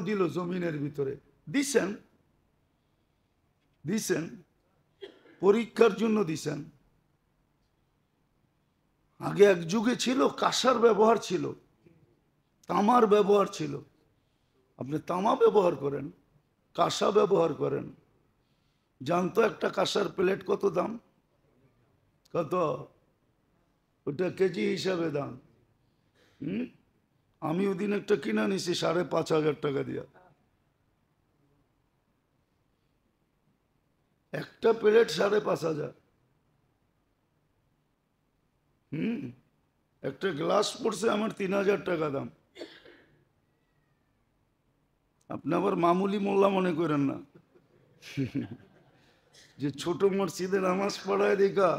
দিল জমিনের ভিতরে, দিছেন দিছেন পরীক্ষার জন্য দিছেন। আগে এক যুগে ছিল কাঁসার ব্যবহার ছিল, তামার ব্যবহার ছিল। আপনি তামা ব্যবহার করেন, কাঁসা ব্যবহার করেন, জানতো একটা কাঁসার প্লেট কত দাম? কত? ওটা কেজি হিসাবে দাম। আমি ওদিন একটা কিনা নিছি 5,500 টাকা দিয়া, একটা প্লেট 5,500। একটা গ্লাস পড়ছে আমার 3,000 টাকা দাম। আপনি আবার মামুলি মোল্লা মনে করেন না যে ছোট মসজিদে নামাজ পড়ায় দেখা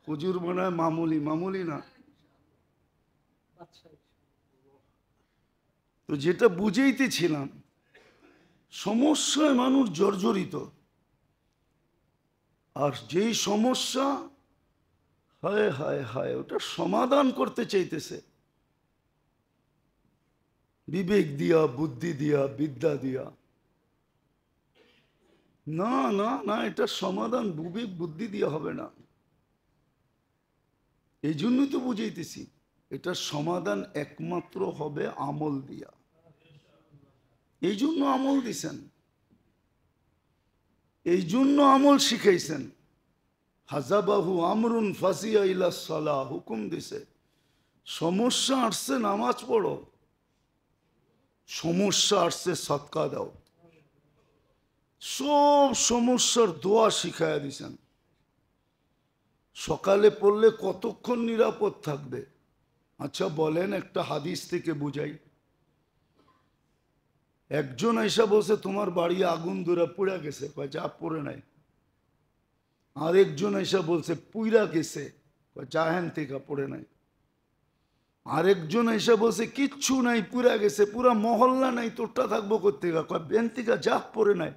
হুজুর বানায় মামুলি, মামুলি না। তো যেটা বুঝাইতেছিলাম, সমস্যায় মানুষ জর্জরিত, আর যেই সমস্যা হায় হায় হায় ওটা সমাধান করতে চাইতেছে বিবেক দিয়া, বুদ্ধি দিয়া, বিদ্যা দিয়া। না না না, এটা সমাধান বিবেক বুদ্ধি দিয়া হবে না। এই জন্যই তো বুঝাইতেছি, এটা সমাধান একমাত্র হবে আমল দিয়া। এই জন্য আমল দিছেন, এই জন্য আমল শিখাইছেন। হাজাবাহু আমরুন ফাসিয়া ইলা সালাহ, হুকুম দিছে। সমস্যা আসছে নামাজ পড়ো, সমস্যা আসছে সদকা দাও, সব সমস্যার দোয়া শিখাইয়া দিছেন। সকালে পড়লে কতক্ষণ নিরাপদ থাকবে? আচ্ছা বলেন, একটা হাদিস থেকে বুঝাই। একজন এসে বলছে তোমার বাড়ি আগুন ধরে পুড়া গেছে, যা পড়ে নাই। আরেকজন এসে বলছে পুইরা গেছে, জাহেন থেকে পড়ে নাই। আরেকজন এসে বলছে কিচ্ছু নাই, পুরা গেছে, পুরা মহল্লা নাই, তোরটা থাকবো কোথেকে? বেন থেকে যা পড়ে নাই।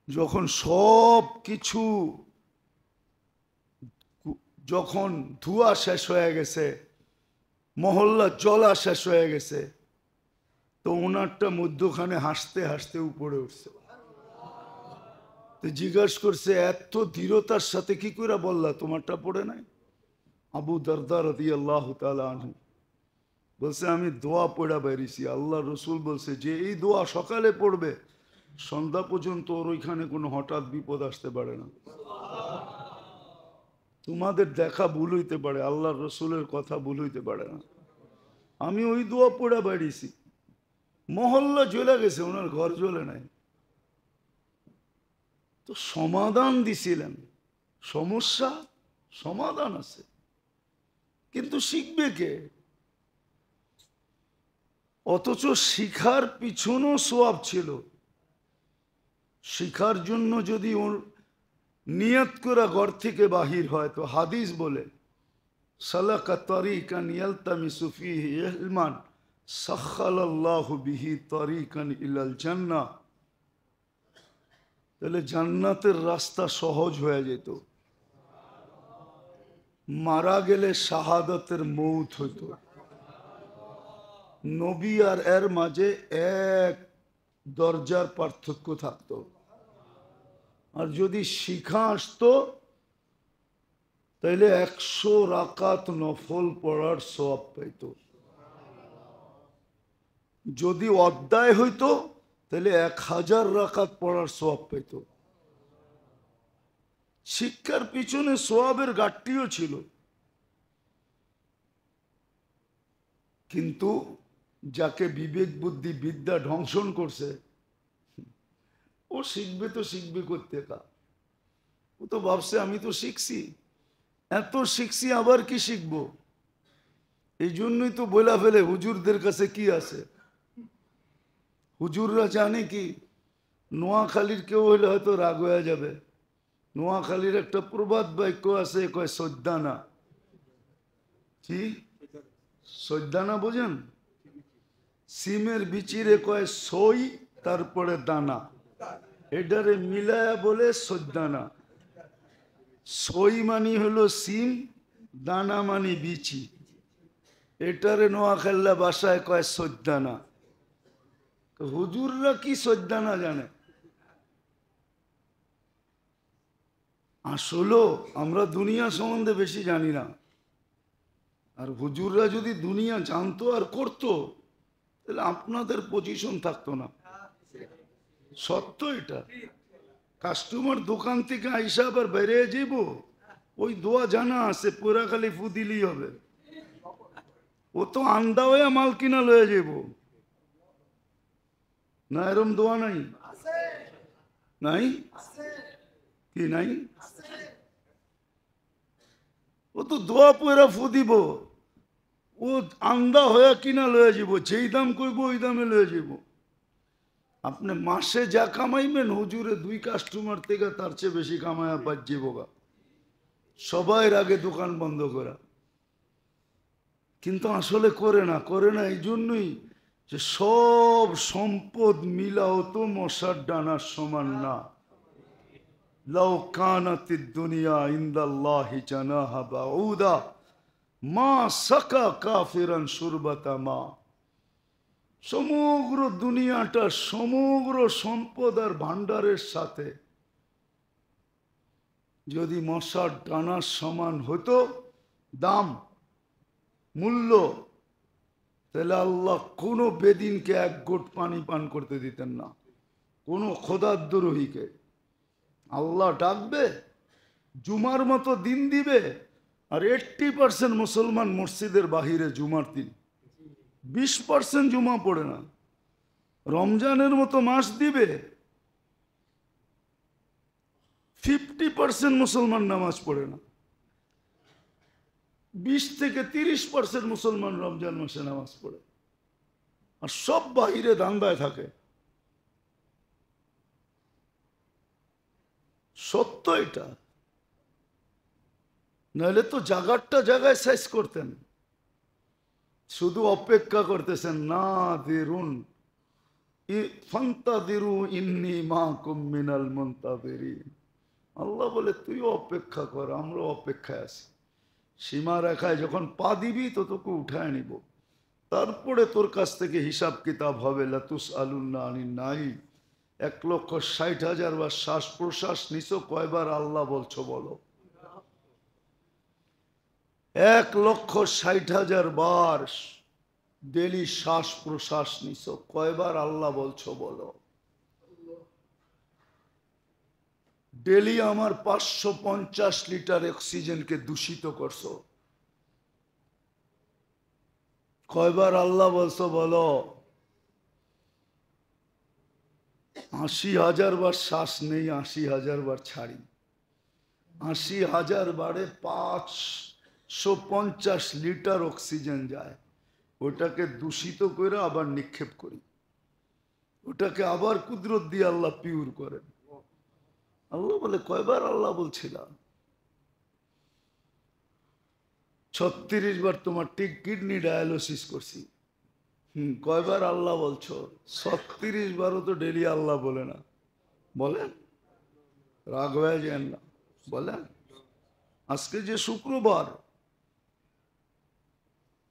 যখন সব কিছু যখন ধোঁয়া শেষ হয়ে গেছে, মহল্লা জ্বলা শেষ হয়ে গেছে, তো ওনারটা মধ্যখানে হাসতে হাসতে উপরে উঠছে। তো জিজ্ঞাসা করছে এত দৃঢ়তার সাথে কি করে বললা তোমারটা পড়ে নাই? আবু দারদা রাদিয়াল্লাহু তাআলা আনহু বলছে আমি দোয়া পড়া বেরিয়েছি, আল্লাহ রসুল বলছে যে এই দোয়া সকালে পড়বে সন্ধ্যা পর্যন্ত ওর ওইখানে কোনো হঠাৎ বিপদ আসতে পারে না। তোমাদের দেখা ভুল হইতে পারে, আল্লাহ রসুলের কথা ভুল হইতে পারে না। আমি ওই দোয়া পড়া বেরিয়েছি, মহল্লা জ্বলে গেছে, ওনার ঘর জ্বলে নাই। তো সমাধান দিছিলেন, সমস্যা সমাধান আছে, কিন্তু শিখবে কে? অথচ শিখার পিছনও সওয়াব ছিল। শিখার জন্য যদি ওর নিয়ত করে ঘর থেকে বাহির হয়, তো হাদিস বলে সালাকা তারিকান ইয়ালতামিসু ফিহি ইলমান সাখালাল্লাহু বিহি তারিকান ইলাল জান্নাহ, তাহলে জান্নাতের রাস্তা সহজ হয়ে যেত। মারা গেলে শাহাদাতের মৌত হইত। নবী আর এর মাঝে এক দরজার পার্থক্য থাকতো। আর যদি শিখা আসতো তাইলে 100 রাকাত নফল পড়ার সওয়াব পাইত। যদি অধ্যায় হইতো তাহলে 1000 রাকাত পড়ার সওয়াব পাইত। শিক্ষার পিছনে সওয়াবের ঘাটতিও ছিল, কিন্তু যাকে বিবেক বুদ্ধি বিদ্যা ধ্বংসন করছে, ও শিখবে তো শিখবে কোত্থেকা? ও তো ভাবছে আমি তো শিখছি, এত শিখছি আবার কি শিখবো? এই জন্যই তো বলা ফেলে হুজুরদের কাছে কি আছে। হুজুররা জানে কি, নোয়াখালীর কেউ হলে হয়তো রাগ হয়ে যাবে। নোয়াখালীর একটা প্রবাদ বাক্য আছে, কয় সদ্দানা। কি সদ্দানা বোঝেন? সিমের বিচিরে কয় সই, তারপরে দানা, এটারে মিলায়া বলে সদ্দানা। সই মানি হলো সিম, দানা মানি বিচি। এটারে নোয়াখাল্লা বাসায় কয় সজ্জানা। হুজুররা কি সজ্জানা জানে? আসলে আমরা দুনিয়া সম্বন্ধে বেশি জানি না। আর হুজুররা যদি দুনিয়া জানতো আর করতো তাহলে আপনাদের পজিশন থাকতো না। সত্য এটা। কাস্টমার দোকান থেকে আইসা আবার বেরিয়ে যাব, ওই দোয়া জানা আছে, পুরা খালি ফু দিলেই হবে। ও তো আন্দা হয়ে মাল কিনা লয়ে যাব না, এরম দোয়া নাই? নাই কি নাই? ও তো দোয়া পয়রা ফু দিব, ও আন্দা হয়ে কিনা লয়ে যাব, যেই দাম কইব ওই দামে লয়ে যাব। আপনি মাসে যা কামাইবেন হুজুরে 2 কাস্টমার থেকে তার চেয়ে বেশি কামায়া পাচ্ছি বোকা। সবাই আগে দোকান বন্ধ করা, কিন্তু আসলে করে না এই জন্যই যে সব সম্পদ মিলাও তো মশার ডানার সমান না। লাউ কানাতিদ দুনিয়া ইনদাল্লাহি জানাহা বাউদা মা সাকা কাফিরান শুরবাতা মা। সমগ্র দুনিয়াটা সমগ্র সম্পদ আর ভান্ডারের সাথে যদি মশার ডানার সমান হতো দাম মূল্য, তাহলে আল্লাহ কোনো বেদিনকে 1 ঘট পানি পান করতে দিতেন না, কোনো খোদাদ্রোহীকে। আল্লাহ ডাকবে, জুমার মতো দিন দিবে, আর 80% মুসলমান মসজিদের বাহিরে জুমার দিন, 20% জুমা পড়ে না। রমজানের মতো মাস দিবে, 50% মুসলমান নামাজ পড়ে না। 20 থেকে 30% মুসলমান রমজান মাসে নামাজ পড়ে, আর সব বাহিরে দান্দায় থাকে। সত্য এটা, নাহলে তো জাগারটা জায়গায় শেষ করতেন। শুধু অপেক্ষা করতেছেন, না দিরুন ফান্তাদিরু ইন্নী মাকুম মিনাল মুনতাযিরিন। আল্লাহ বলে তুই অপেক্ষা কর, আমরা অপেক্ষায় আছি। সীমা রেখায় যখন পা দিবি তো তোকে উঠায় নিব, তারপরে তোর কাছ থেকে হিসাব কিতাব হবে। লাতুস আলুন্না আনিন নাই। 1,60,000 বার শ্বাস প্রশ্বাস নিছো, কয়বার আল্লাহ বলছো বলো? 1,60,000 বার ডেলি শ্বাস প্রশ্বাস নিছো, কয়বার আল্লাহ বলছো বলো? ডেলি আমার 550 লিটার অক্সিজেনকে দূষিত করছো, কয়বার আল্লাহ বলছো বলো? 80,000 বার শ্বাস নেই, 80,000 বার ছাড়ি। 80,000 বারে 550 লিটার অক্সিজেন যায়, ওটাকে দূষিত করে আবার নিক্ষেপ করি, ওটাকে আবার কুদরত দিয়ে আল্লাহ পিউর করেন। আল্লাহ বলে কয়বার আল্লাহ বলছিলাম? 36 বার তোমার কিডনি ডায়ালিসিস করছি, কয়বার আল্লাহ বলছো? 36 বারও তো ডেলি আল্লাহ বলে না, বলেন? রাগ হয়ে যান না, বলেন? আজকে যে শুক্রবার,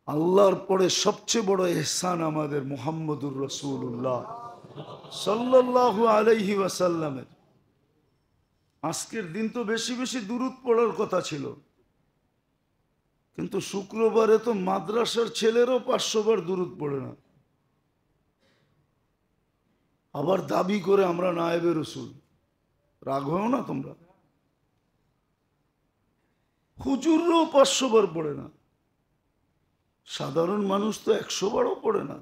আল্লাহর পরে সবচেয়ে বড় ইহসান আমাদের মুহাম্মদুর রাসূলুল্লাহ সাল্লাল্লাহু আলাইহি ওয়াসাল্লামের। আজকের দিন তো বেশি বেশি দুরূদ পড়ার কথা ছিল, কিন্তু শুক্রবারে তো মাদ্রাসার ছেলেরও 500 বার দুরূদ পড়ে না, আবার দাবি করে আমরা নায়েবে রসুল। রাগ হও না তোমরা। হুজুররাও 500 বার পড়ে না, সাধারণ মানুষ তো 100 বারও পড়ে না।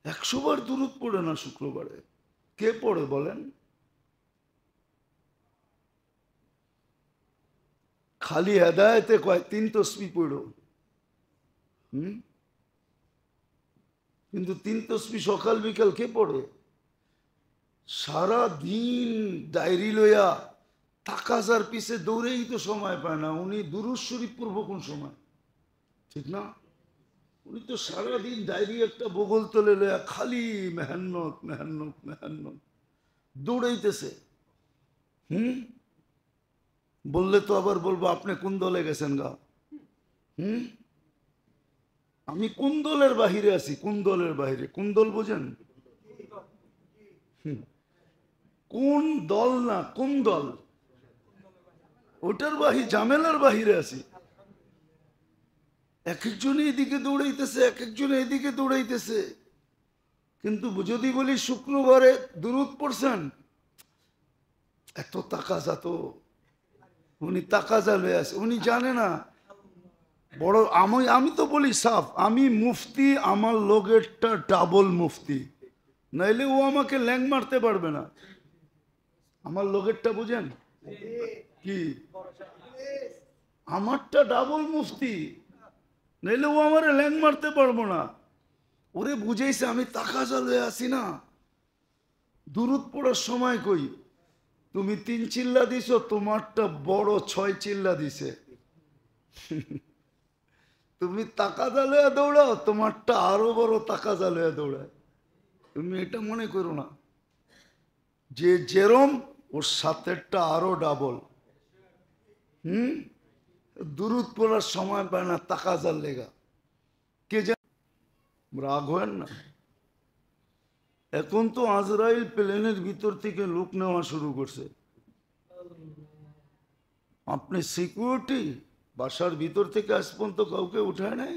100 বার দুরূদ পড়ে না শুক্রবারে, কে পড়ে বলেন? খালি হেদায়েতে কয় 3 তসবিহ পড়ো, কিন্তু 3 তসবিহ সকাল বিকাল কে পড়ে? সারা দিন ডায়েরি লইয়া তাকাজার পিছে দৌড়েই তো সময় পায় না। উনি দুরূদ শরীফ পড়ব কোন সময়, ঠিক না? উনি তো সারাদিন ডায়েরি একটা বগল তলে লইয়া খালি মেহান্নত মেহান্নত মেহান্নত দৌড়াইতেছে। বললে তো আবার বলবো আপনি কোন দলে গেছেন গা। হুম, আমি কোন দলের বাহিরে আছি? কোন দলের বাহিরে? কোন দল বোঝেন? কোন দল না, কোন দল? ওটার ঝামেলার বাহিরে আছি। এক একজন এদিকে দৌড়াইতেছে, এক একজন এদিকে দৌড়াইতেছে। কিন্তু যদি বলি শুক্রবারে দুরূদ পড়ছেন, এত তাকাজা তো, উনি তাকাজা লয়ে আছে, উনি জানে না। বড় আমি তো বলি সাফ, আমি মুফতি, আমার লোকেরটা ডাবল মুফতি, নাইলে ও আমাকে ল্যাং মারতে পারবে না। আমার লোকেরটা বুঝেন কি, আমারটা ডাবল মুফতি, নাইলে ও আমার ল্যাং মারতে পারবো না। ওরে বুঝাইছে আমি তাকাজা লয়ে আসি না। দুরূদ পড়ার সময় কই তুমি 3 চিল্লা দিছো, তোমারটা বড় 6 চিল্লা দিছে। তুমি তাকাজা লয়ে দৌড়াও, তোমারটা আরো বড় তাকাজা লয়ে দৌড়ায়। তুমি এটা মনে করো না যে যেরম ওর সাথেরটা আরো ডাবল। দুরূদ পড়ার সময় পায় না তাকাজার লেগা। কে জানে, রাগ হয় না। এখন তো আজরাইল প্লেনের ভিতর থেকে লোক নেওয়া শুরু করছে। আপনি সিকিউরিটি বাসার ভিতর থেকে আজ পর্যন্ত কাউকে উঠায় নাই।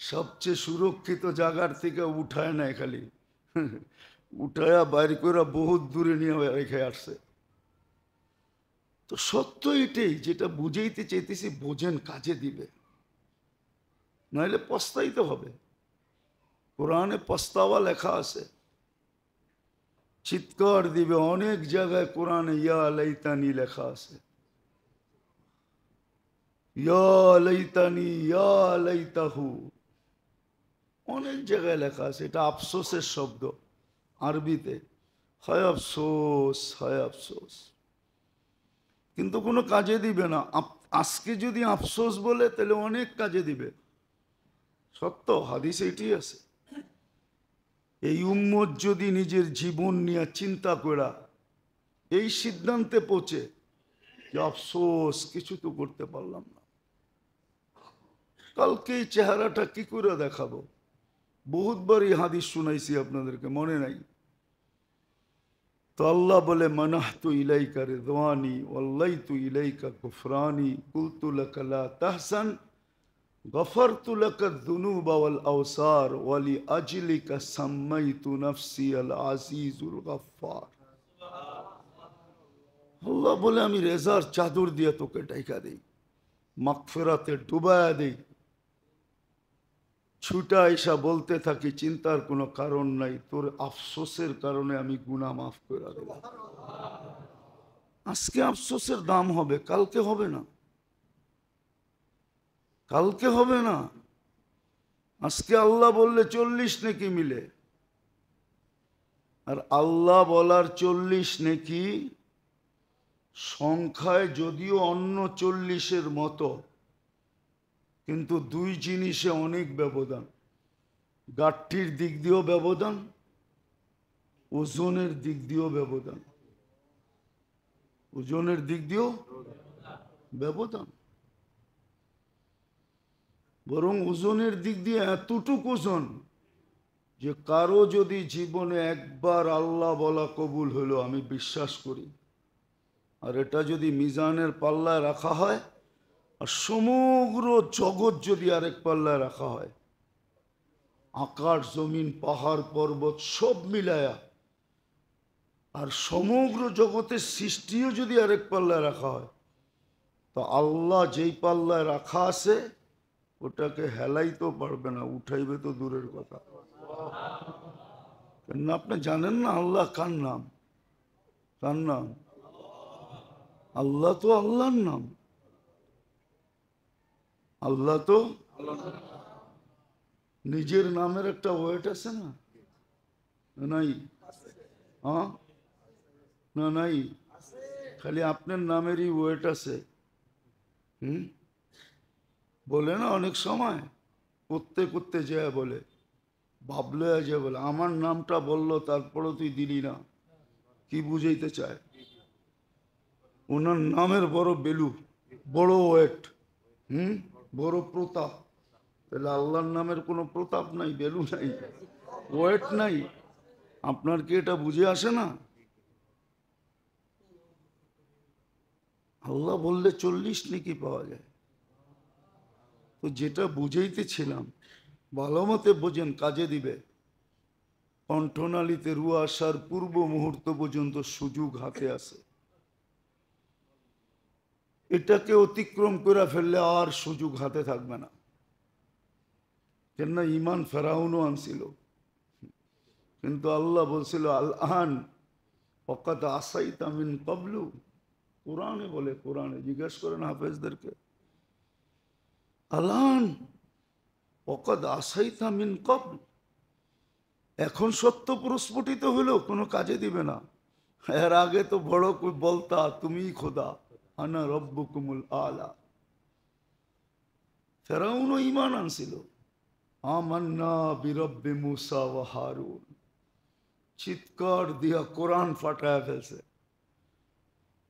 সবচেয়ে সুরক্ষিত জায়গার থেকে উঠায় নাই, খালি উঠায়া বাইর করে বহুত দূরে নিয়ে রেখে আসছে। তো সত্য এটাই, যেটা বুঝাইতে চাইতেছি বোঝেন, কাজে দিবে, নাহলে পস্তাইতে হবে। কোরআনে পস্তাওয়া লেখা আছে, চিৎকার দিবে। অনেক জায়গায় কোরআনে ইয়া লাইতানি লেখা আছে, ইয়া লাইতানি, ইয়া লাইতাহু, অনেক জায়গায় লেখা আছে। এটা আফসোসের শব্দ আরবিতে, হায় আফসোস, হায় আফসোস, কিন্তু কোনো কাজে দিবে না। আজকে যদি আফসোস বলে তাহলে অনেক কাজে দিবে। সত্য হাদিস এটি আছে। এই উম্মত যদি নিজের জীবন নিয়ে চিন্তা করা এই সিদ্ধান্তে পৌঁছে যে আফসোস, কিছু তো করতে পারলাম না, কালকে এই চেহারাটা কি করে দেখাবো। বহুতবার এই হাদিস শুনাইছি আপনাদেরকে, মনে নাই? তো আল্লাহ বলে মানাহতু ইলাইকা রিদওয়ানি ওয়াল্লাইতু ইলাইকা কুফরানি কুলতু লাকা লা তাহসান গফারতু লাকা যুনুবা ওয়াল আওসার ওয়ালি আজলিকা সাম্মাইতু নাফসি আল আজিজুল গফফার। আল্লাহ বলে আমি রেজার চাদর দিয়ে তোকে ঢাকা দেই, মাগফিরাতে ডুবায়া দেই, ছুটা এসা বলতে থাকি চিন্তার কোনো কারণ নাই, তোর আফসোসের কারণে আমি গুনাহ মাফ করে দিলাম। আজকে আফসোসের দাম হবে, কালকে হবে না, কালকে হবে না। আজকে আল্লাহ বললে 40 নেকি মিলে, আর আল্লাহ বলার 40 নেকি সংখ্যায় যদিও অন্য 40-এর মতো, কিন্তু দুই জিনিসে অনেক ব্যবধান। গাঠটির দিক দিয়েও ব্যবধান, ওজনের দিক দিয়েও ব্যবধান, ওজনের দিক দিয়েও ব্যবধান। বরং ওজনের দিক দিয়ে এতটুক ওজন যে কারো যদি জীবনে একবার আল্লাহ বলা কবুল হলো, আমি বিশ্বাস করি, আর এটা যদি মিজানের পাল্লায় রাখা হয়, আর সমগ্র জগৎ যদি আরেক পাল্লায় রাখা হয়, আকাশ জমিন পাহাড় পর্বত সব মিলায়া, আর সমগ্র জগতের সৃষ্টিও যদি আরেক পাল্লায় রাখা হয়, তো আল্লাহ যেই পাল্লায় রাখা আছে ওটাকে হেলাইতেও পারবে না, উঠাইবে তো দূরের কথা। কেন আপনি জানেন না আল্লাহ কার নাম? কার নাম? আল্লাহ তো আল্লাহর নাম। আল্লাহ তো নিজের নামের একটা ওয়েট আছে না? নাই? হ্যাঁ না, নাই, খালি আপনার নামেরই ওয়েট আছে। বলে না অনেক সময় করতে করতে যায় বলে, ভাবলে যে বলে আমার নামটা বললো তারপরে তুই দিলি না, কি বুঝাইতে চায়? ওনার নামের বড় বেলু, বড় ওয়েট, বড় প্রতাপ। তাহলে আল্লাহর নামের কোনো প্রতাপ নাই, বেলু নাই, ওয়েট নাই। আপনার কি এটা বুঝে আসে না? আল্লাহ বললে 40 নেকি পাওয়া যায়। তো যেটা বুঝাইতেছিলাম, ভালো মতে বোঝেন, কাজে দিবে। কণ্ঠনালীতে রুয়া আসার পূর্ব মুহূর্ত পর্যন্ত সুযোগ হাতে আছে। এটাকে অতিক্রম করে ফেললে আর সুযোগ হাতে থাকবে না। কেননা ইমান ফেরাউনও আনছিল, কিন্তু আল্লাহ বলছিল আল আন ওয়াকাদ আসাইতা মিন ক্বাবলু। কোরআনে বলে, কোরআনে জিজ্ঞেস করেন হাফেজদেরকে, আলান ওয়াকাদ আসাইতা মিন ক্বাবল, এখন সত্য প্রস্ফুটিত হলো, কোনো কাজে দিবে না। এর আগে তো বড় বলতা তুমিই খোদা, আনা রব্বুকুমুল আলা। ফেরাউনও ঈমান আনছিল, আমান্না বিরব্বি মুসা ওয়া হারুন, চিৎকার দিয়া কোরআন ফাটায় ফেলছে,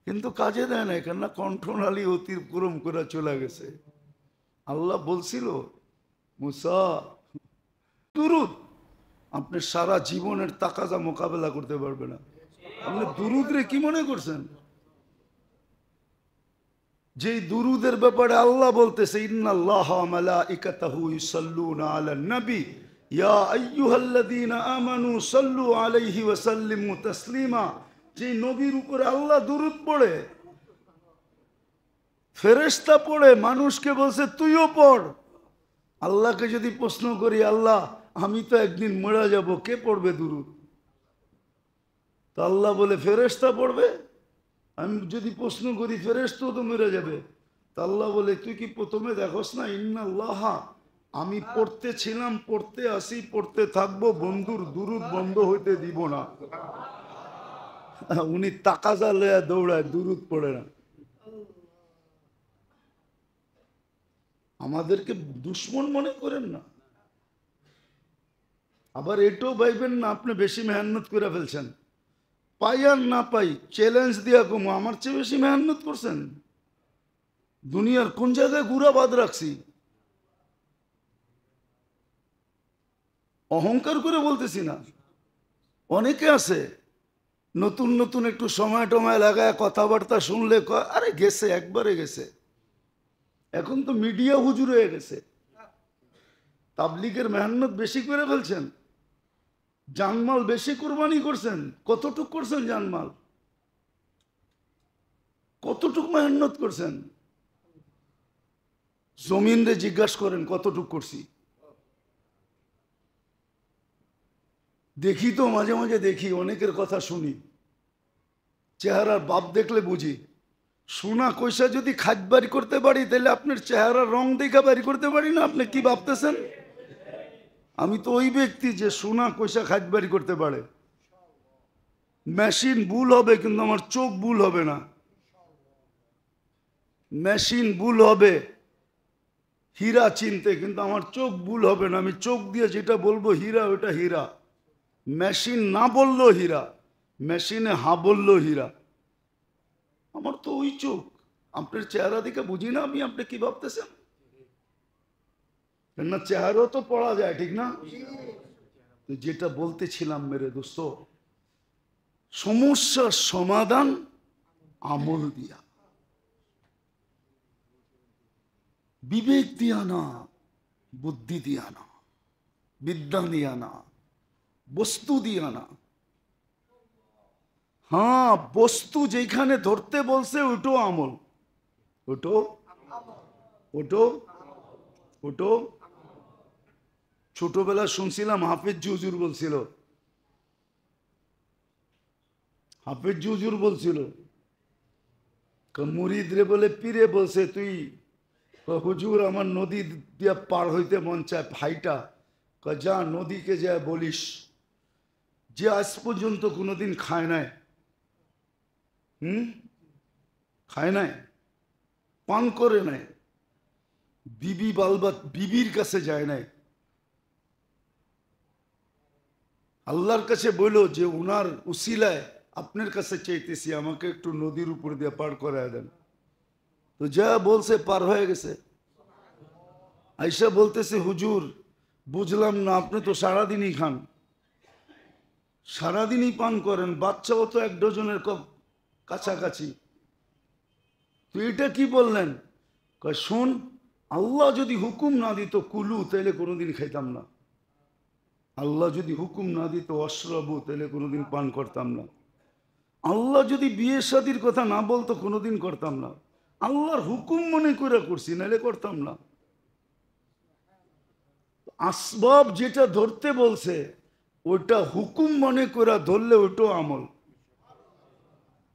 কিন্তু কাজে দেয় না, কেননা কণ্ঠনালী অতিক্রম করে চলে গেছে। আল্লাহ বলছিল মুসা দুরুদ, আপনি সারা জীবনের তাকাজা মোকাবেলা করতে পারবে না। আপনি দুরুদ রে কি মনে করছেন? যে দুরুদের ব্যাপারে আল্লাহ বলতেছে ইন্নাল্লাহা ওয়া মালাইকাতাহু ইউসাল্লুনা আলান নবী ইয়া আইয়ুহাল্লাযীনা আমানু সাল্লু আলাইহি ওয়া সাল্লিমু তাসলিমা। যে নবীর উপরে আল্লাহ দুরুদ পড়ে, ফেরেশতা পড়ে, মানুষকে বলছে তুইও পড়। আল্লাহকে যদি প্রশ্ন করি, আল্লাহ আমি তো একদিন মরে যাব, কে পড়বে দুরুদ? তো আল্লাহ বলে ফেরেশতা পড়বে। আমি যদি প্রশ্ন করি, ফেরেশতাও তো মরে যাবে। তা আল্লাহ বলে তুই কি প্রথমে দেখোস না ইন্নাল্লাহ, আমি পড়তে ছিলাম, পড়তে আসি, পড়তে থাকবো, বন্ধুর দুরুদ বন্ধ হইতে দিব না। উনি তাকাজা লয়া দৌড়ায়, দুরুদ পড়ে না। আমাদেরকে দুশ্মন মনে করেন না। আবার এটাও ভাইবেন না আপনি বেশি মেহনত করে ফেলছেন, পাই আর না পাই চ্যালেঞ্জ দিয়া কমো, আমার চেয়ে বেশি মেহনত করছেন। দুনিয়ার কোন জায়গায় গুড়া বাদ রাখছি? অহংকার করে বলতেছি না। অনেকে আছে নতুন নতুন একটু সময় টময় লাগায় কথাবার্তা শুনলে আরে গেছে, একবারে গেছে। এখন তো মিডিয়া হুজুর হয়ে গেছে, তাবলিগের মেহনত বেশি করে ফেলছেন, জানমাল বেশি কোরবানি করছেন। কতটুক করছেন জানমাল? কতটুক মেহনত করছেন? জমিন রে জিজ্ঞাসা করেন কতটুক করছি। দেখি তো মাঝে মাঝে দেখি, অনেকের কথা শুনি, চেহারার বাপ দেখলে বুঝি। সোনা কইসা যদি খাদ বাড়ি করতে পারি, তাহলে আপনার চেহারার রং দেখা বাড়ি করতে পারি না? আপনি কি ভাবতেছেন? আমি তো ওই ব্যক্তি যে সোনা কইসা খাদ বাড়ি করতে পারে। মেশিন ভুল হবে, কিন্তু আমার চোখ ভুল হবে না। মেশিন ভুল হবে হীরা চিনতে, কিন্তু আমার চোখ ভুল হবে না। আমি চোখ দিয়ে যেটা বলবো হীরা, ওটা হীরা। মেশিন না বললো হীরা, মেশিনে হা বললো হীরা। আমার তো ওই চোখ। আপনার চেহারা দেখে বুঝি না আমি আপনি কি ভাবতেছেন? না চেহারাও তো পড়া যায়, ঠিক না? যেটা বলতেছিলাম মেরে দোস্ত, সমস্যার সমাধান আমল দিয়া, বিবেক দিয়া না, বুদ্ধি দিয়া না, বিদ্যা দিয়া না, বস্তু দিয়া না। হ্যাঁ, বস্তু যেখানে ধরতে বলছে ওটো আমল, ওটো ওটো ওটো। ছোটবেলা শুনছিলাম হাফেজ হুজুর বলছিল, হাফেজ হুজুর বলছিল মুরিদ রে বলে পীরে বলছে, তুই হুজুর আমার নদী দিয়া পার হইতে মন চায়, ভাইটা যা নদীকে যা বলিস যে আজ পর্যন্ত কোনোদিন খায় নাই, খায় নাই, পান করে নাই, বিবি বালবাত বিবির কাছে যায় নাই, আল্লাহর কাছে বলল যে উনার উসিলায় আপনার কাছে চাইতেছি আমাকে একটু নদীর উপর দিয়ে পার করায় দেন। তো যা বলছে পার হয়ে গেছে। আইসা বলতেছে, হুজুর বুঝলাম না, আপনি তো সারাদিনই খান, সারাদিনই পান করেন, বাচ্চাও তো 1 ডজনের কাছাকাছি, তো এটা কি বললেন? কয় শোন, আল্লাহ যদি হুকুম না দিত কুলু, তাহলে কোনোদিন খাইতাম না। আল্লাহ যদি হুকুম না দিত অশ্রবু, তাহলে কোনোদিন পান করতাম না। আল্লাহ যদি বিয়ে শাদির কথা না বলতো কোনোদিন করতাম না। আল্লাহর হুকুম মনে করে করছি, নাহলে করতাম না। আসবাব যেটা ধরতে বলছে ওটা হুকুম মনে করে ধরলে ওটাও আমল,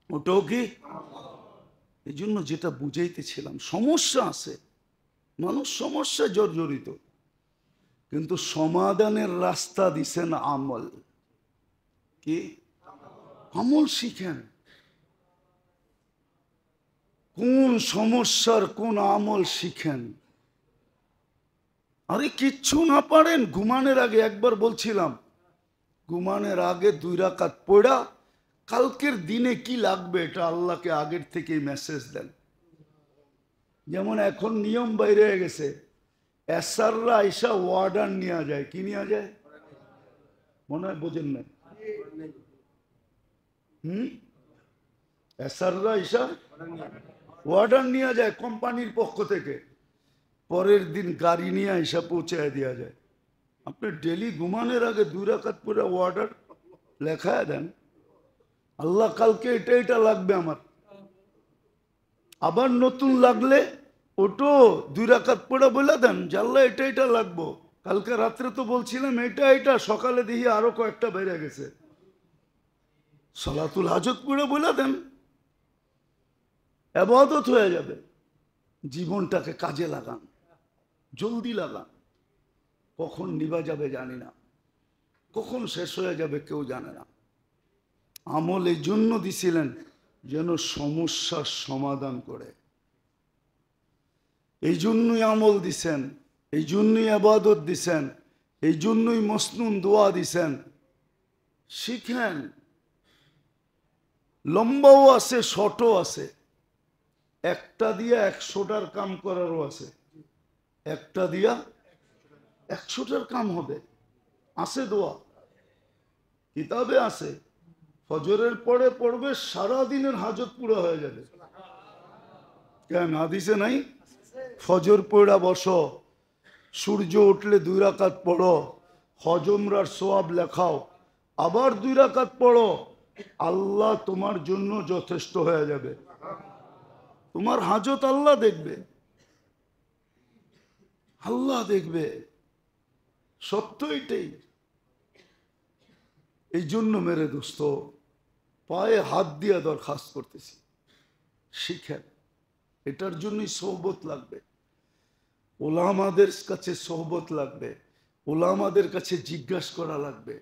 ওটাও কি? এই জন্য যেটা বুঝাইতেছিলাম, সমস্যা আছে, মানুষ সমস্যা জর্জরিত, কিন্তু সমাধানের রাস্তা দিছেন আমল। কি? আমল শিখেন। কোন সমস্যার কোন আমল শিখেন। আরে কিচ্ছু না পারেন, ঘুমানোর আগে, একবার বলছিলাম, ঘুমানোর আগে 2 রাকাত পড়া কালকের দিনে কি লাগবে এটা আল্লাহকে আগের থেকেই মেসেজ দেন। যেমন এখন নিয়ম বাইরে হয়ে গেছে, এসাররা আইসা ওয়ার্ডার নেওয়া যায়। কি নেওয়া যায়? মনে হয় বোঝেন না। এসাররা আইসা ওয়ার্ডার নেওয়া যায় কোম্পানির পক্ষ থেকে, পরের দিন গাড়ি নিয়ে আইসা পৌঁছায় দেওয়া যায়। আপনি ডেলি ঘুমানোর আগে 2 রাকাত পড়ে ওয়ার্ডার লেখায় দেন, আল্লাহ কালকে এটা এটা লাগবে আমার, আবার নতুন লাগলে ওটো 2 রাকাত পড়ে বলে দেন যে আল্লাহ এটা এটা লাগবো, কালকে রাত্রে তো বলছিলাম এটা এটা, সকালে দেখি আরো কয়েকটা বেড়ে গেছে। সালাতুল হাজত পড়ে বলে দেন, ইবাদত হয়ে যাবে। জীবনটাকে কাজে লাগান, জলদি লাগান। কখন নিভা যাবে জানি না, কখন শেষ হয়ে যাবে কেউ জানে না। আমল এই জন্য দিছিলেন যেন সমস্যার সমাধান করে, এই জন্যই আমল দিছেন, এই জন্যই ইবাদত দিছেন, এই জন্যই মসনুন দোয়া দিছেন। শিখেন। লম্বাও আছে, শর্টও আছে, একটা দিয়া 100টার কাম করারও আছে, একটা দিয়া 100টার কাম হবে। আছে দোয়া, কিতাবে আছে, ফজরের পরে পড়বে, সারাদিনের হাজত পুরো হয়ে যাবে। কেন হাদিসে নাই? ফজর পড়া বসো, সূর্য উঠলে 2 রাকাত পড়ো, হজমরার সোয়াব লেখাও, আবার 2 রাকাত পড়ো, আল্লাহ তোমার জন্য যথেষ্ট হয়ে যাবে। তোমার হাজত আল্লাহ দেখবে, আল্লাহ দেখবে। সত্য এটাই। এই জন্য মেরে দোস্ত, পায়ে হাত দিয়া দরখাস্ত করতেছি, শিখেন। এটার জন্যই সোহবত লাগবে, ওলামাদের কাছে সোহবত লাগবে, ওলামাদের কাছে জিজ্ঞাসা করা লাগবে।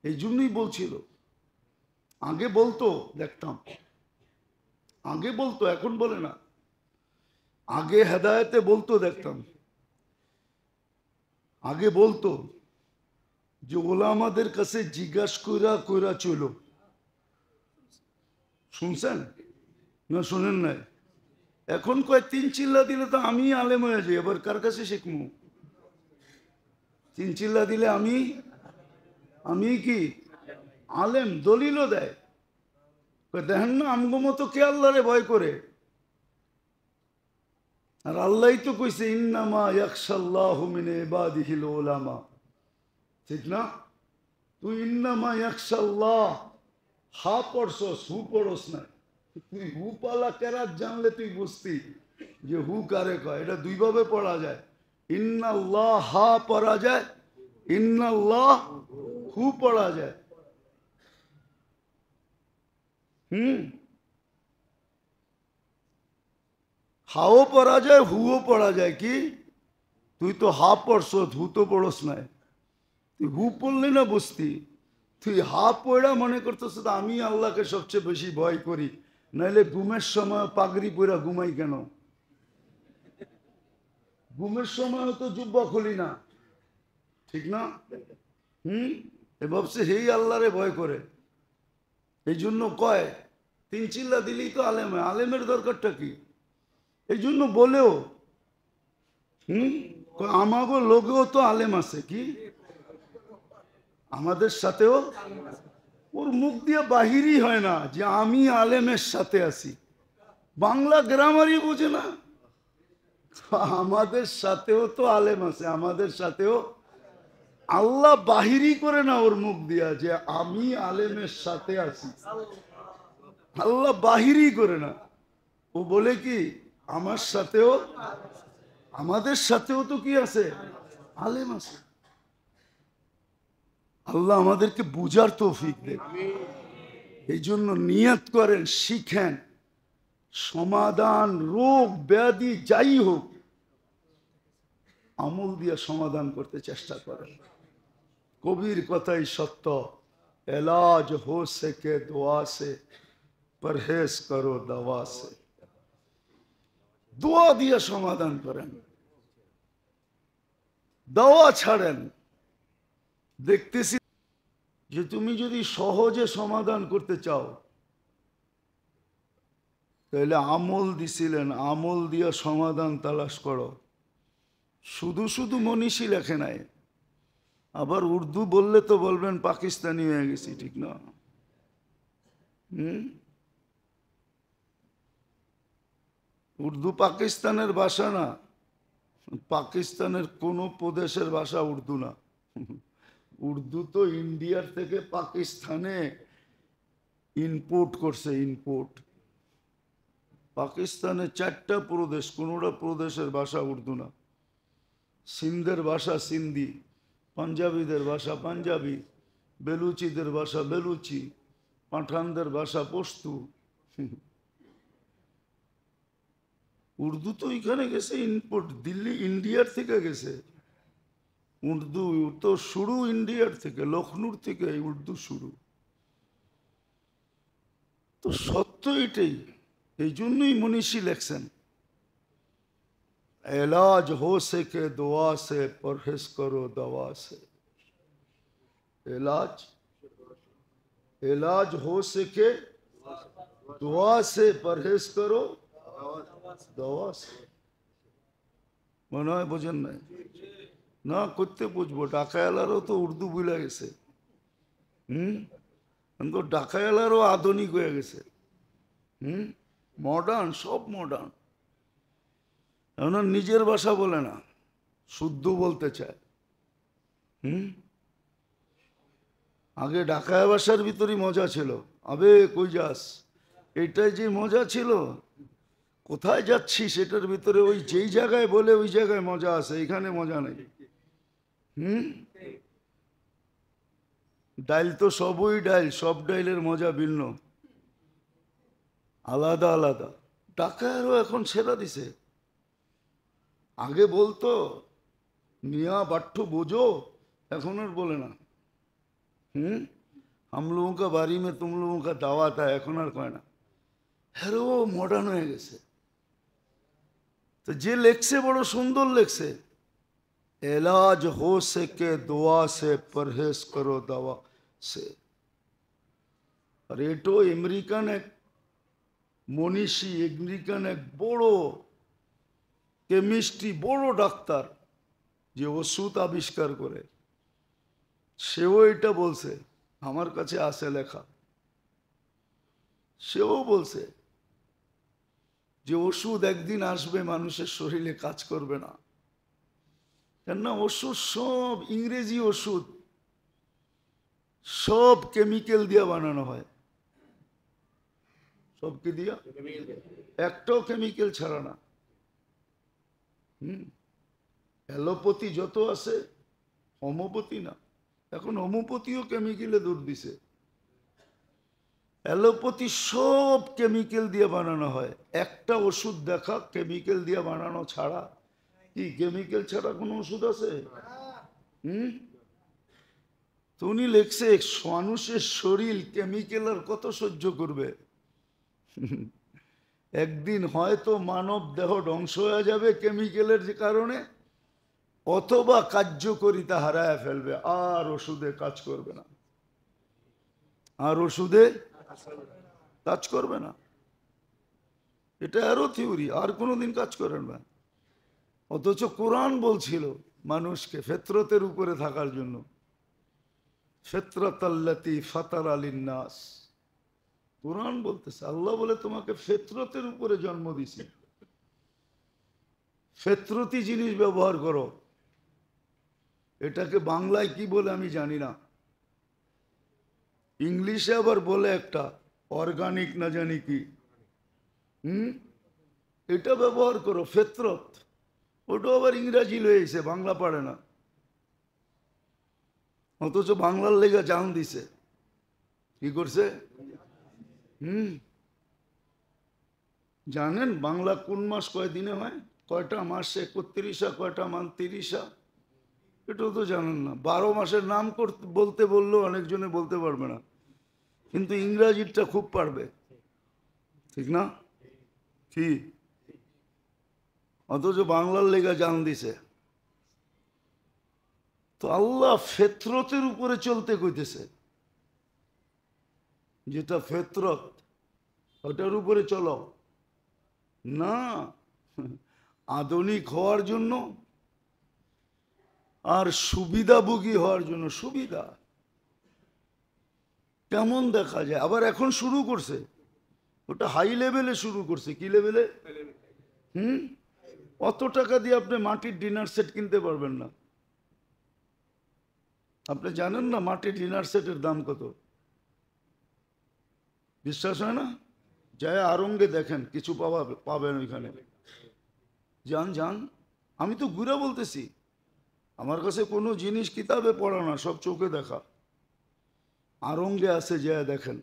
এই জন্যই বলছিল, আগে বলতো দেখতাম, আগে বলতো, এখন বলে না, আগে হেদায়েতে বলতো দেখতাম, আগে বলতো যে ওলামাদের কাছে জিজ্ঞাসা কইরা কইরা চলো। শুনছেন না শুনেন নাই? এখন কয় 3 চিল্লা দিলে তো আমি আলেম হয়ে যাই, এবার কার কাছে শিখবো? 3 চিল্লা দিলে আমি কি আলেম? দলিলও দেয়, দেখেন না আমগো মতো কে আল্লাহরে ভয় করে। আর আল্লাহই তো কইছে ইন্নামা ইয়াখশাল্লাহু মিন ইবাদিহিল উলামা, ঠিক না? তুই ইন্নামা ইয়াখশাল্লাহ হা পড়ছস, হু পড়স না। তুই হু পালা কেরাত জানলে তুই বুঝতি যে হু কারে কয়। এটা 2 ভাবে পড়া যায়, ইন্নাল্লাহ হা পড়া যায়, ইন্নাল্লাহ হু পড়া যায়। হাও পড়া যায়, হুও পড়া যায়। কি তুই তো হা পড়ছ, হু তো পড়স নাই। তুই হু পড়লি না বুঝতি, তুই হা পড়া মনে করতেছ আমি আল্লাহকে সবচেয়ে বেশি ভয় করি, নাইলে ঘুমের সময় পাগড়ি পরা ঘুমাই কেন? ঘুমের সময় তো জুব্বা খুলি না, ঠিক না? এ ভাবছে হেই আল্লাহরে ভয় করে। এই জন্য কয় 3 চিল্লা দিলেই তো আলেম হয়, আলেমের দরকারটা কি? এই জন্য বলেও আমাগো লোকেও তো আলেম আছে, কি আমাদের সাথেও, ওর মুখ দিয়ে বাহিরই হয় না যে আমি আলেমের সাথে আছি। বাংলা গ্রামারই বোঝে না। আমাদের সাথেও তো আলেম আছে, আমাদের সাথেও। আল্লাহ বাহিরই করে না ওর মুখ দিয়া যে আমি আলেমের সাথে আছি, আল্লাহ বাহিরই করে না। ও বলে কি আমার সাথেও, আমাদের সাথেও তো কি আছে, আলেম আছে। আল্লাহ আমাদেরকে বুঝার তৌফিক দেন। এই জন্য নিয়ত করেন, শিখেন, সমাধান রোগ ব্যাধি যাই হোক আমল দিয়ে সমাধান করতে চেষ্টা করেন। কবির কথাই সত্য, এলাজ হো সকে দোয়া সে, পরহেজ করো দওয়া সে। দোয়া দিয়ে সমাধান করেন, দাওয়া ছাড়েন। দেখতেছি যে তুমি যদি সহজে সমাধান করতে চাও তাহলে আমল দিছিলেন, আমল দিয়ে সমাধান তালাশ করো। শুধু শুধু মনীষী লেখে নাই। আবার উর্দু বললে তো বলবেন পাকিস্তানি হয়ে গেছি, ঠিক না? উর্দু পাকিস্তানের ভাষা না, পাকিস্তানের কোন প্রদেশের ভাষা উর্দু না। উর্দু তো ইন্ডিয়ার থেকে পাকিস্তানে ইনপোর্ট করছে, ইনপোর্ট। পাকিস্তানে 4টা প্রদেশ, কোনোটা প্রদেশের ভাষা উর্দু না। সিন্ধের ভাষা সিন্ধি, পাঞ্জাবিদের ভাষা পাঞ্জাবি, বেলুচিদের ভাষা বেলুচি, পাঠানদের ভাষা পশতু। উর্দু তো এখানে গেছে ইনপুট, দিল্লি ইন্ডিয়ার থেকে গেছে। উর্দু তো শুরু ইন্ডিয়ার থেকে, লখনৌর থেকে উর্দু শুরু। তো সত্য এটাই। এই জন্যই মনীষী লেখছেন, এলাজ হো সকে দোয়া সে, পরহেজ করো দওয়া সে। এলাজ, এলাজ হো সকে দোয়া সে, পরহেজ করো দওয়া সে। মনে হয় বোঝেন নাই? না করতে বুঝবো, ডাকায়ালারও তো উর্দু ভুলে গেছে। ডাকায়ালারও আধুনিক হয়ে গেছে। মডার্ন, সব মডার্ন। এখন নিজের ভাষা বলে না, শুদ্ধ বলতে চায়। আগে ডাকায়া ভাষার ভিতরই মজা ছিল। আবে কই যাস, এটাই যে মজা ছিল। কোথায় যাচ্ছি সেটার ভিতরে ওই যেই জায়গায় বলে ওই জায়গায় মজা আছে, এখানে মজা নেই। ডাইল তো সবই ডাইল, সব ডাইলের মজা ভিন্ন, আলাদা আলাদা। ডাকায়ারও এখন ছেড়া দিছে। আগে বলতো মিয়া বাট্টু বোঝো, এখন আর বলে না। हम लोगों का बारी में तुम लोगों का दावत है, এখন আর কয় না। হ্যাঁ ও মডার্ন হয়ে গেছে। তো যে লেখছে বড় সুন্দর লেখছে, এলাজ হো সকে দোয়া সে, পরহেজ করো দাওয়া সে। আর এটো আমেরিকান এক মনীষী, আমেরিকান এক বড় কেমিস্ট্রি, বড় ডাক্তার, যে ওষুধ আবিষ্কার করে, সেও এটা বলছে। আমার কাছে আছে লেখা। সেও বলছে যে ওষুধ একদিন আসবে মানুষের শরীরে কাজ করবে না। কেননা ওষুধ সব ইংরেজি ওষুধ, সব কেমিক্যাল দিয়ে বানানো হয়। সব কি দিয়া? একটাও কেমিক্যাল ছাড়া না। অ্যালোপ্যাথি যত আছে, হোমিওপ্যাথি না। এখন হোমিওপ্যাথিও কেমিক্যালে দূর দিছে। অ্যালোপ্যাথি সব কেমিক্যাল দিয়ে বানানো হয়। একটা ওষুধ দেখা কেমিক্যাল দিয়ে বানানো ছাড়া। কি কেমিক্যাল ছাড়া কোনো ওষুধ আছে? তো উনি লেখছে মানুষের শরীর কেমিক্যাল আর কত সহ্য করবে। একদিন হয়তো মানব দেহ ধ্বংস হয়ে যাবে কেমিক্যালের কারণে, অথবা কার্যকারিতা হারায় ফেলবে, আর ওষুধে কাজ করবে না। আর ওষুধে কাজ করবে না। এটা আরো থিওরি, আর কোনোদিন কাজ করেন না। অথচ কোরআন বলছিল মানুষকে ফিতরতের উপরে থাকার জন্য, ফিতরাতাল্লাতী ফাতারা লিন-নাস। কোরআন বলতেছে, আল্লাহ বলে তোমাকে ফিতরতের উপরে জন্ম দিছি। ফিতরতি জিনিস ব্যবহার করো। এটাকে বাংলায় কি বলে আমি জানি না, ইংলিশে আবার বলে একটা অর্গানিক না জানি কি। এটা ব্যবহার করো ফিতরত। ওটা আবার ইংরাজি লয়েছে, বাংলা পারে না, অথচ বাংলার লেগে জান দিছে। কি করছে? জানেন বাংলা কোন মাস কয় দিনে হয়, কয়টা মাসে 31, কয়টা মান 30? এটাও তো জানেন না। 12 মাসের নাম বলতে বললেও অনেকজনে বলতে পারবে না, কিন্তু ইংরাজিটা খুব পারবে, ঠিক না? কি? অথচ বাংলার লেগা জান দিছে। তো আল্লাহ ফিতরতের উপরে চলতে কইতেছে, যেটা ফিতরত ওটার উপরে চলো না। আধুনিক হওয়ার জন্য আর সুবিধাভোগী হওয়ার জন্য। সুবিধা কেমন দেখা যায়, আবার এখন শুরু করছে, ওটা হাই লেভেলে শুরু করছে। কি লেভেলে? অত টাকা দিয়ে আপনি মাটির ডিনার সেট কিনতে পারবেন না। আপনি জানেন না মাটির ডিনার সেটের দাম কত? বিশ্বাস হয় না? যায় আরঙ্গে দেখেন, কিছু পাবেন ওইখানে। যান যান, আমি তো ঘুরে বলতেছি, আমার কাছে কোনো জিনিস কিতাবে পড়া না, সব চোখে দেখা। আরঙ্গে আছে, যায় দেখেন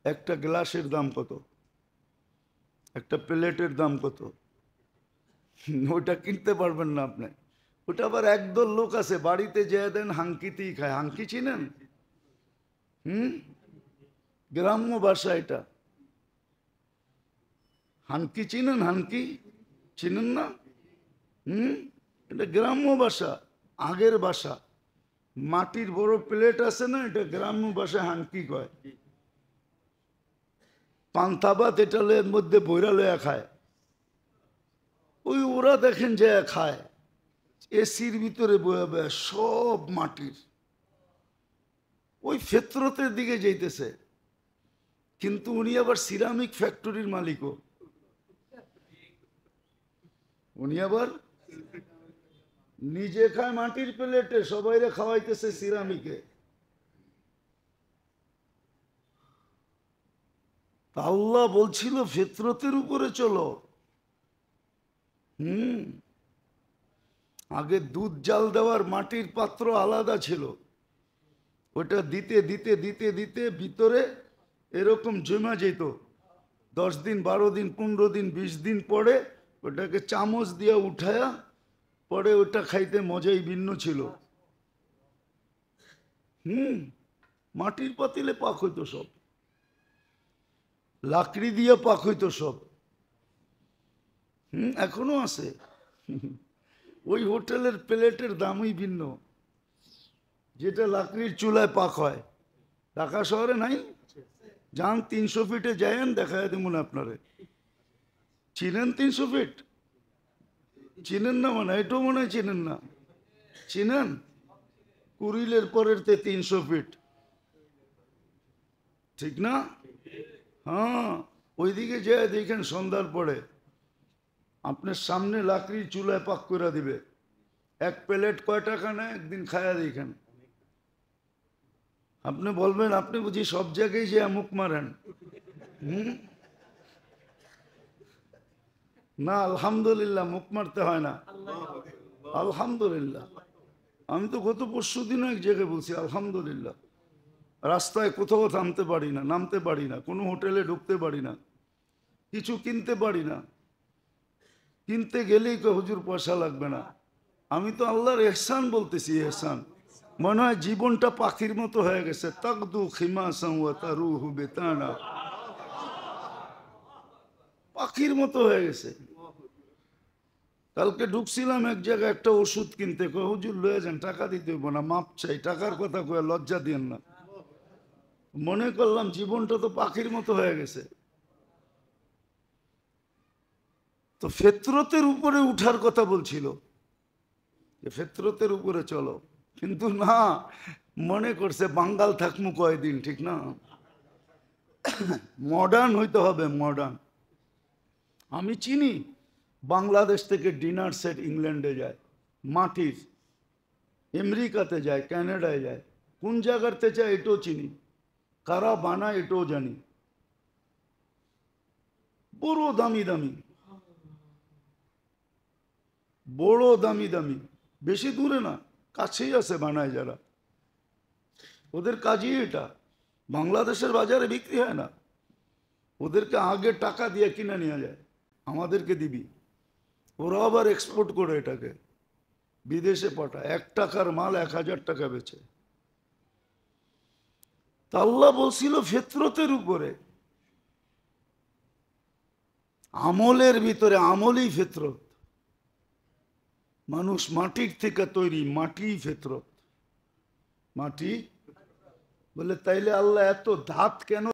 একটা গ্লাসের দাম কত, একটা প্লেটের দাম কত। ওইটা কিনতে পারবেন না আপনি। ওটা আবার একদল লোক আছে বাড়িতে যেয়ে দেন হাঙ্কিতেই খায়। হাঙ্কি চিনেন? গ্রাম্য ভাষা এটা। হানকি চিনেন? হানকি চিনেন না? এটা গ্রাম্য ভাষা, আগের ভাষা। মাটির বড় প্লেট আছে না, এটা গ্রাম্য ভাষায় হানকি কয়। পান্তাবাত এটা এর মধ্যে বইরা লয়া খায়। ওই ওরা দেখেন যে খায় এসির ভিতরে বয়া বয়া, সব মাটির। ওই ফিতরতের দিকে যাইতেছে, কিন্তু উনি আবার সিরামিক ফ্যাক্টরির মালিকও। উনি আবার নিজে খায় মাটির প্লেটে, সবাইরে খাওয়াইতেছে সিরামিকে। আল্লাহ বলছিল ফিতরতের উপরে চলো। আগে দুধ জাল দেওয়ার মাটির পাত্র আলাদা ছিল, ওটা দিতে দিতে দিতে দিতে ভিতরে এরকম জমা যেত। 10 দিন 12 দিন 15 দিন 20 দিন পরে ওটাকে চামচ দিয়ে উঠায়া পরে ওটা খাইতে মজাই ভিন্ন ছিল। মাটির পাতিলে পাক হইতো সব, লাকড়ি দিয়ে পাক হইতো সব। এখনো আছে। ওই হোটেলের প্লেটের দামই ভিন্ন, যেটা লাকড়ির চুলায় পাক হয়। ঢাকা শহরে নাই? যান 300 ফিটে যায়েন, দেখায় দেবো আপনারে। চিনেন 300 ফিট? চিনেন না মানে এটাও মনে হয় চিনেন না। চিনেন? কুড়িলের পরের 300 ফিট, ঠিক না? হ্যাঁ, ওইদিকে যায় দেখেন সন্ধ্যার পরে আপনার সামনে লাকড়ির চুলায় পাক করে দিবে। এক প্লেট কয় টাকা নেয় একদিন খায়া দেখেন। আপনি বলবেন আপনি বুঝি সব জায়গায় যে মুখ মারেন। না, আলহামদুলিল্লাহ, মুখ মারতে হয় না। আলহামদুলিল্লাহ। আমি তো গত পরশু দিনও এক জায়গায় বলছি আলহামদুলিল্লাহ। রাস্তায় কোথাও থামতে পারি না, নামতে পারি না, কোনো হোটেলে ঢুকতে পারি না, কিছু কিনতে পারি না। কিনতে গেলেই তো হুজুর পয়সা লাগবে না। আমি তো আল্লাহর এহসান বলতেছি, এহসান। মনে হয় জীবনটা পাখির মতো হয়ে গেছে। তাকদু খিমাসান ওয়া তারুহু বিতানা, পাখির মতো হয়ে গেছে। কালকে ঢুকছিলাম এক জায়গায় একটা ওষুধ কিনতে, কয় হুজুর লয়ে যান, টাকা দিতে হইব না, মাপ চাই। টাকার কথা কয়ে লজ্জা দিয়েন না। মনে করলাম জীবনটা তো পাখির মতো হয়ে গেছে, তো ফেতরতের উপরে উঠার কথা বলছিল, যে ফেতরতের উপরে চলো, কিন্তু না, মনে করছে বাঙ্গাল থাকমু কয়দিন, ঠিক না? মডার্ন হইতে হবে, মডার্ন। আমি চিনি বাংলাদেশ থেকে ডিনার সেট ইংল্যান্ডে যায়, মাটির, আমেরিকাতে যায়, কানাডায় যায়, কোন জায়গাতে যায় এটাও চিনি, কারা বানায় এটাও জানি, বড় দামি দামি, বড় দামি দামি, বেশি দূরে না, কাছেই আছে বানায় যারা, ওদের কাজই এটা। বাংলাদেশের বাজারে বিক্রি হয় না, ওদেরকে আগে টাকা দিয়ে কিনে নিয়ে যায়, আমাদেরকে দিবি, ওরা আবার এক্সপোর্ট করে এটাকে বিদেশে পাঠায়, 1 টাকার মাল 1000 টাকা বেচে। তা আল্লাহ বলছিল ফিতরতের উপরে, আমলের ভিতরে, আমলই ফিতরত। মানুষ মাটির থেকে তৈরি, মাটি ফিতরত, মাটি। বলে তাইলে আল্লাহ এত ধাত কেন